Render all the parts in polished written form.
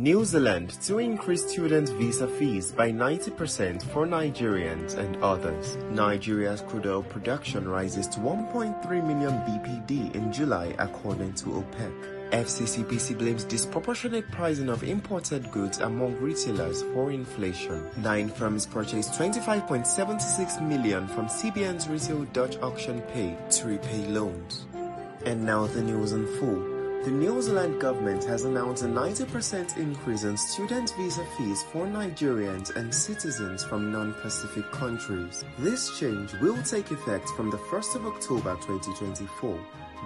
New Zealand to increase student visa fees by 90% for Nigerians and others. Nigeria's crude oil production rises to 1.3 million BPD in July according to OPEC. FCCPC blames disproportionate pricing of imported goods among retailers for inflation. 9 firms purchased 25.76 million from CBN's retail Dutch auction pay to repay loans. And now the news in full. The New Zealand government has announced a 90% increase in student visa fees for Nigerians and citizens from non-Pacific countries. This change will take effect from the 1st of October 2024.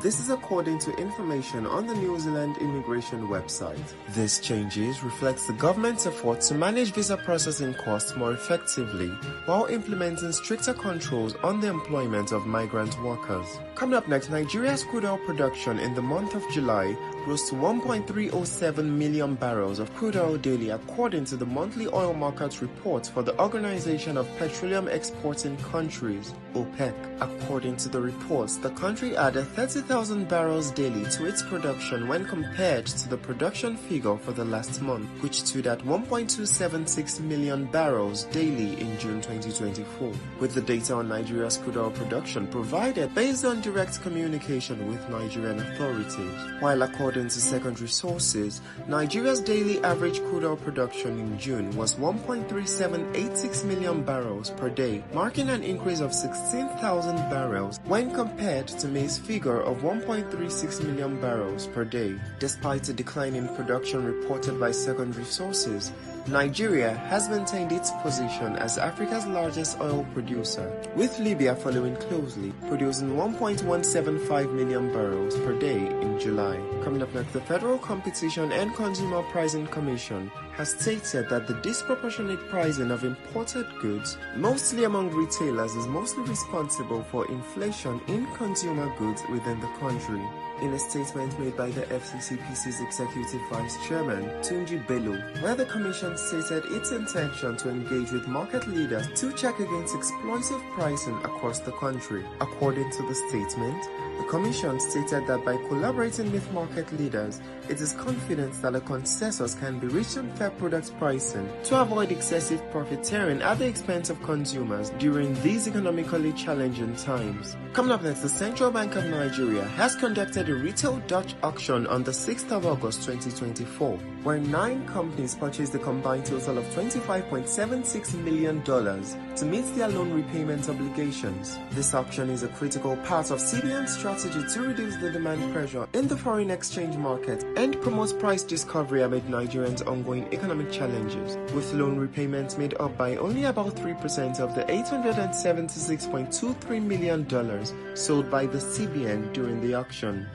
This is according to information on the New Zealand immigration website. These changes reflect the government's effort to manage visa processing costs more effectively while implementing stricter controls on the employment of migrant workers. Coming up next, Nigeria's crude oil production in the month of July rose to 1.307 million barrels of crude oil daily according to the monthly oil market report for the Organization of Petroleum Exporting Countries, OPEC. According to the reports, the country added 30,000 barrels daily to its production when compared to the production figure for the last month, which stood at 1.276 million barrels daily in June 2024, with the data on Nigeria's crude oil production provided based on direct communication with Nigerian authorities. While according to secondary sources, Nigeria's daily average crude oil production in June was 1.3786 million barrels per day, marking an increase of 16,000 barrels when compared to May's figure of 1.36 million barrels per day. Despite a decline in production reported by secondary sources, Nigeria has maintained its position as Africa's largest oil producer, with Libya following closely, producing 1.175 million barrels per day in July. Coming up next, the Federal Competition and Consumer Pricing Commission has stated that the disproportionate pricing of imported goods, mostly among retailers, is mostly responsible for inflation in consumer goods within the country. In a statement made by the FCCPC's Executive Vice Chairman, Tunji Bello, where the Commission stated its intention to engage with market leaders to check against exploitative pricing across the country. According to the statement, the Commission stated that by collaborating with market leaders, it is confident that a consensus can be reached on fair product pricing to avoid excessive profiteering at the expense of consumers during these economically challenging times. Coming up next, the Central Bank of Nigeria has conducted a retail Dutch auction on the 6th of August 2024, where 9 companies purchased a combined total of $25.76 million to meet their loan repayment obligations. This auction is a critical part of CBN's strategy to reduce the demand pressure in the foreign exchange market and promote price discovery amid Nigerians' ongoing economic challenges, with loan repayments made up by only about 3% of the $876.23 million sold by the CBN during the auction.